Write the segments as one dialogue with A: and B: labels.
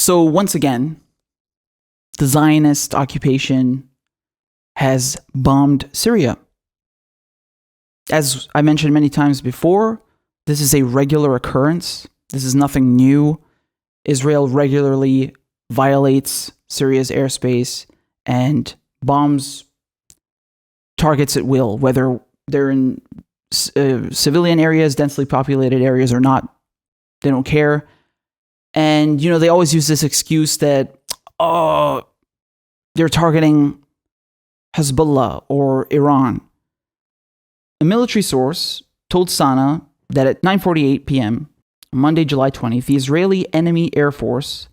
A: So once again, the Zionist occupation has bombed Syria. As I mentioned many times before, this is a regular occurrence. This is nothing new. Israel regularly violates Syria's airspace and bombs targets at will, whether they're in civilian areas, densely populated areas or not. They don't care. And, they always use this excuse that, they're targeting Hezbollah or Iran. A military source told Sana that at 9:48 p.m., Monday, July 20th, the Israeli enemy air force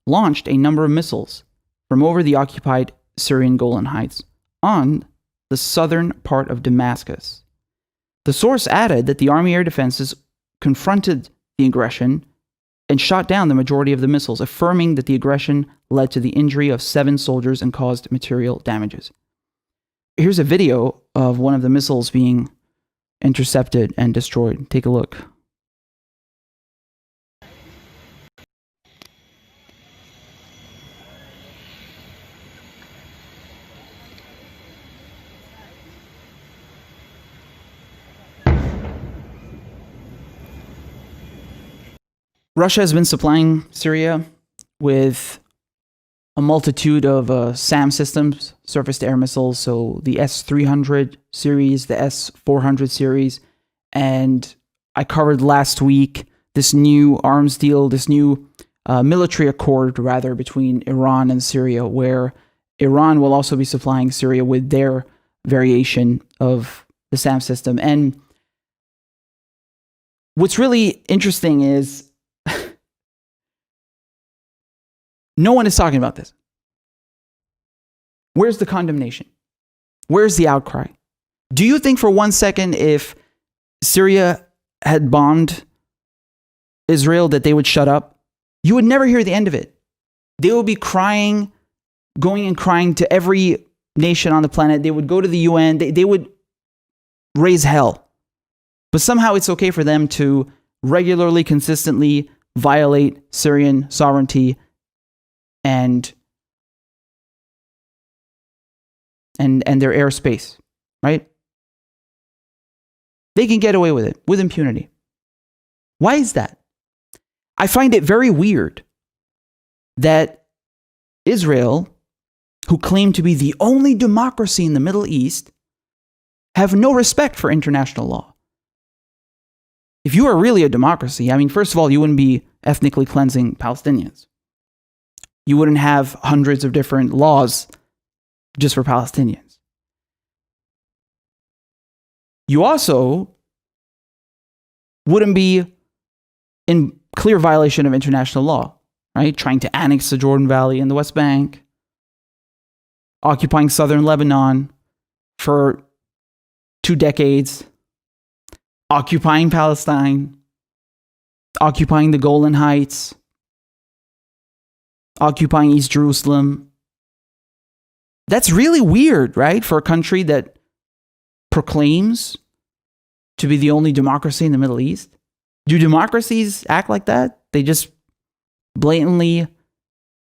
A: launched a number of missiles from over the occupied Syrian Golan Heights on the southern part of Damascus. The source added that the Army air defenses confronted the aggression and shot down the majority of the missiles, affirming that the aggression led to the injury of 7 soldiers and caused material damages. Here's a video of one of the missiles being intercepted and destroyed. Take a look. Russia has been supplying Syria with a multitude of SAM systems, surface-to-air missiles, so the S-300 series, the S-400 series, and I covered last week this new arms deal, this new military accord, rather, between Iran and Syria, where Iran will also be supplying Syria with their variation of the SAM system. And what's really interesting is no one is talking about this. Where's the condemnation? Where's the outcry? Do you think for 1 second if Syria had bombed Israel that they would shut up? You would never hear the end of it. They would be crying, going and crying to every nation on the planet. They would go to the UN. They would raise hell. But somehow it's okay for them to regularly, consistently violate Syrian sovereignty and their airspace, right? They can get away with it with impunity. Why is that? I find it very weird that Israel, who claim to be the only democracy in the Middle East, have no respect for international law. If you are really a democracy, first of all, you wouldn't be ethnically cleansing Palestinians. You wouldn't have hundreds of different laws just for Palestinians. You also wouldn't be in clear violation of international law, right? Trying to annex the Jordan Valley and the West Bank, occupying southern Lebanon for 2 decades, occupying Palestine, occupying the Golan Heights, occupying East Jerusalem. That's really weird, right? For a country that proclaims to be the only democracy in the Middle East. Do democracies act like that? They just blatantly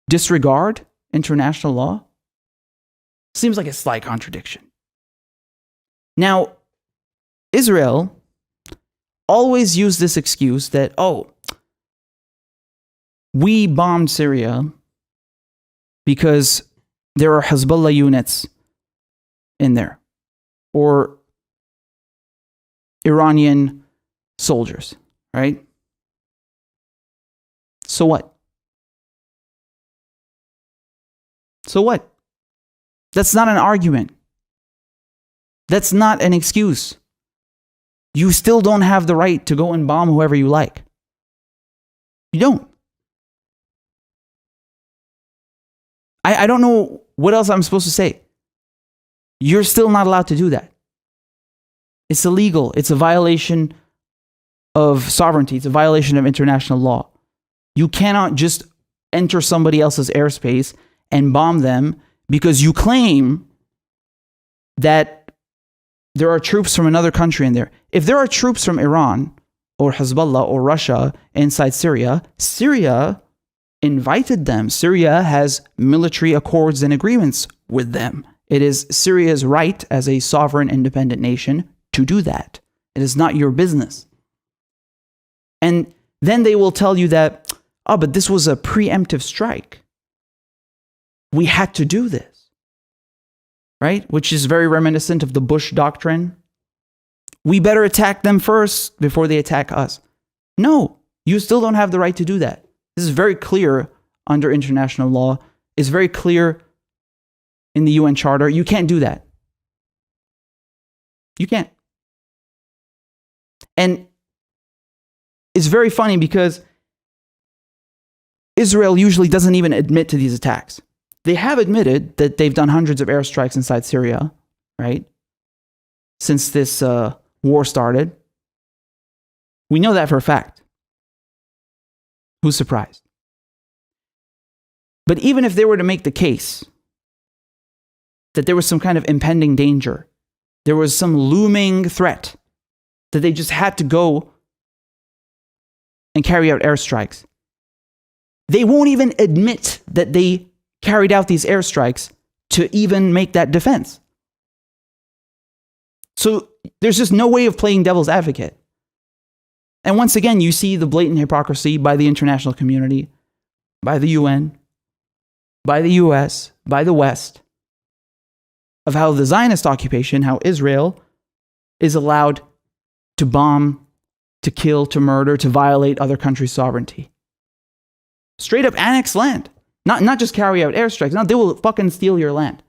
A: disregard international law? Seems like a slight contradiction. Now, Israel always used this excuse that, we bombed Syria because there are Hezbollah units in there, or Iranian soldiers, right? So what? So what? That's not an argument. That's not an excuse. You still don't have the right to go and bomb whoever you like. You don't. I don't know what else I'm supposed to say. You're still not allowed to do that. It's illegal. It's a violation of sovereignty. It's a violation of international law. You cannot just enter somebody else's airspace and bomb them because you claim that there are troops from another country in there. If there are troops from Iran or Hezbollah or Russia inside Syria, Syria invited them. Syria has military accords and agreements with them. It is Syria's right as a sovereign, independent nation to do that. It is not your business. And then they will tell you that, oh, but this was a preemptive strike. We had to do this, right? Which is very reminiscent of the Bush doctrine. We better attack them first before they attack us. No, you still don't have the right to do that. This is very clear under international law. It's very clear in the UN Charter. You can't do that. You can't. And it's very funny because Israel usually doesn't even admit to these attacks. They have admitted that they've done hundreds of airstrikes inside Syria, right? Since this war started. We know that for a fact. Who's surprised? But even if they were to make the case that there was some kind of impending danger, there was some looming threat, that they just had to go and carry out airstrikes, they won't even admit that they carried out these airstrikes to even make that defense. So there's just no way of playing devil's advocate. And once again, you see the blatant hypocrisy by the international community, by the UN, by the US, by the West, of how the Zionist occupation, how Israel is allowed to bomb, to kill, to murder, to violate other countries' sovereignty. Straight up annex land. Not just carry out airstrikes. No, they will fucking steal your land.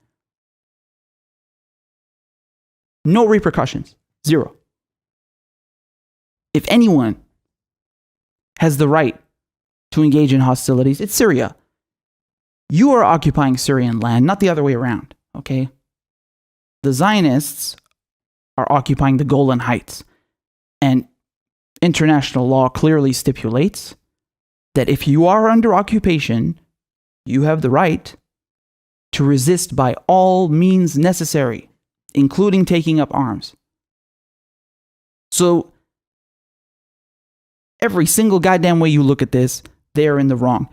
A: No repercussions. Zero. If anyone has the right to engage in hostilities, it's Syria. You are occupying Syrian land, not the other way around, okay? The Zionists are occupying the Golan Heights. And international law clearly stipulates that if you are under occupation, you have the right to resist by all means necessary, including taking up arms. So, every single goddamn way you look at this, they are in the wrong.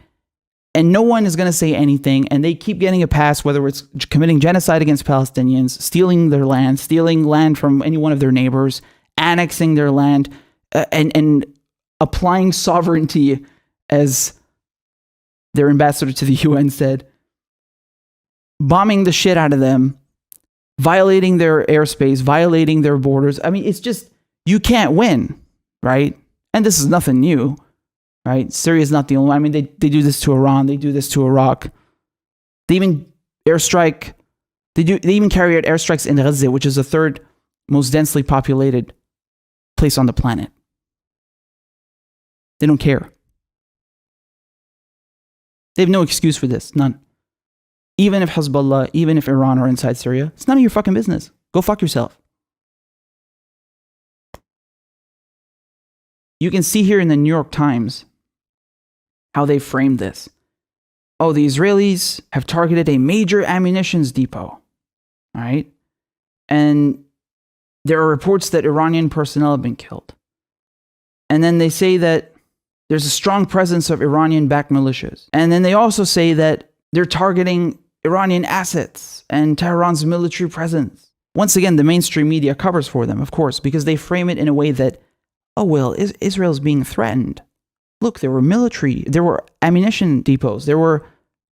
A: And no one is going to say anything, and they keep getting a pass, whether it's committing genocide against Palestinians, stealing their land, stealing land from any one of their neighbors, annexing their land, and applying sovereignty, as their ambassador to the UN said, bombing the shit out of them, violating their airspace, violating their borders. I mean, it's just, you can't win, right? And this is nothing new, right? Syria is not the only one. I mean, they do this to Iran. They do this to Iraq. They even airstrike. They even carry out airstrikes in Gaza, which is the third most densely populated place on the planet. They don't care. They have no excuse for this. None. Even if Hezbollah, even if Iran are inside Syria, it's none of your fucking business. Go fuck yourself. You can see here in the New York Times how they framed this. Oh, the Israelis have targeted a major ammunition depot. All right? And there are reports that Iranian personnel have been killed. And then they say that there's a strong presence of Iranian-backed militias. And then they also say that they're targeting Iranian assets and Tehran's military presence. Once again, the mainstream media covers for them, of course, because they frame it in a way that, oh, well, Israel's being threatened. Look, there were ammunition depots, there were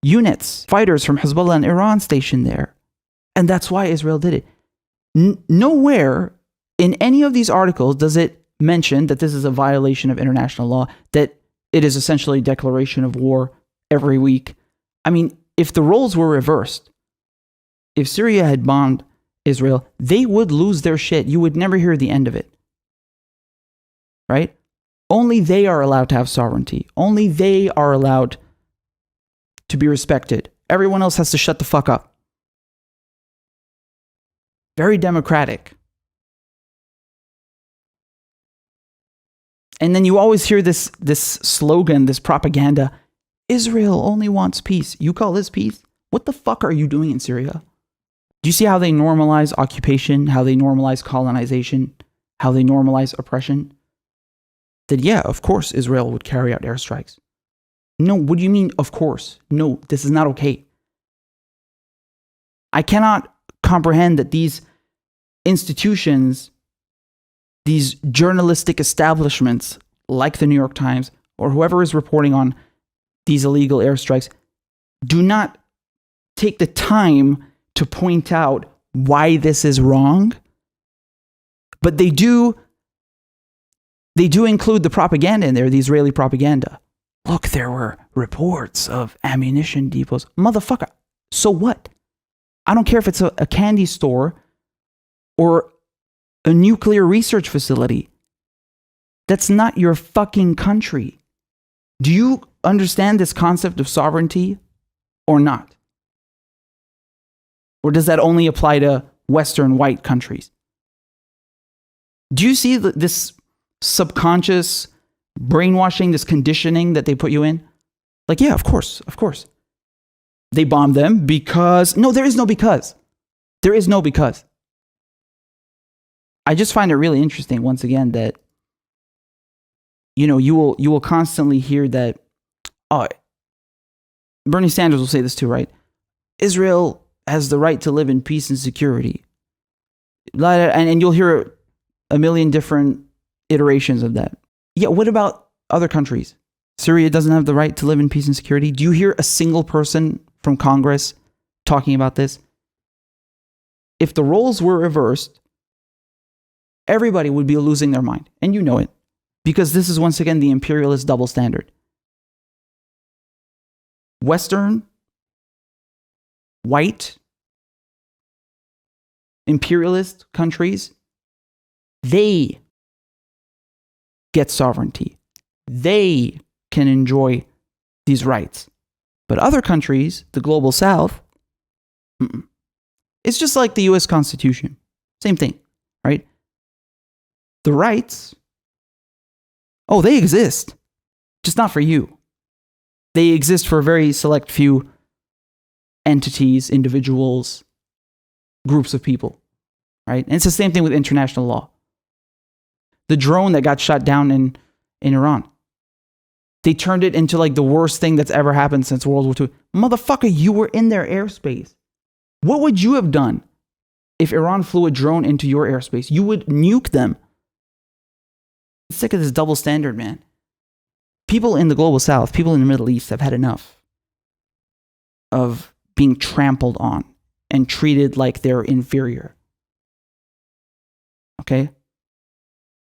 A: units, fighters from Hezbollah and Iran stationed there. And that's why Israel did it. Nowhere in any of these articles does it mention that this is a violation of international law, that it is essentially a declaration of war every week. I mean, if the roles were reversed, if Syria had bombed Israel, they would lose their shit. You would never hear the end of it. Right? Only they are allowed to have sovereignty. Only they are allowed to be respected. Everyone else has to shut the fuck up. Very democratic. And then you always hear this slogan, this propaganda, Israel only wants peace. You call this peace? What the fuck are you doing in Syria? Do you see how they normalize occupation, how they normalize colonization, how they normalize oppression? That, yeah, of course Israel would carry out airstrikes. No, what do you mean, of course? No, this is not okay. I cannot comprehend that these institutions, these journalistic establishments like the New York Times or whoever is reporting on these illegal airstrikes, do not take the time to point out why this is wrong. But they do include the propaganda in there, the Israeli propaganda. Look, there were reports of ammunition depots. Motherfucker, so what? I don't care if it's a candy store or a nuclear research facility. That's not your fucking country. Do you understand this concept of sovereignty or not? Or does that only apply to Western white countries? Do you see this subconscious brainwashing, this conditioning that they put you in? Like, yeah, of course. They bombed them because... No, there is no because. There is no because. I just find it really interesting, once again, that, you know, you will constantly hear that, Bernie Sanders will say this too, right? Israel has the right to live in peace and security. And you'll hear a million different iterations of that. Yeah, what about other countries? Syria doesn't have the right to live in peace and security. Do you hear a single person from Congress talking about this? If the roles were reversed, everybody would be losing their mind. And you know it. Because this is, once again, the imperialist double standard. Western, white, imperialist countries, they get sovereignty. They can enjoy these rights. But other countries, the global south, it's just like the US Constitution. Same thing, right? The rights, they exist, just not for you. They exist for a very select few entities, individuals, groups of people, right? And it's the same thing with international law. The drone that got shot down in Iran, they turned it into like the worst thing that's ever happened since World War II. Motherfucker, you were in their airspace. What would you have done if Iran flew a drone into your airspace? You would nuke them. I'm sick of this double standard, man. People in the global south, people in the Middle East have had enough of being trampled on and treated like they're inferior. Okay?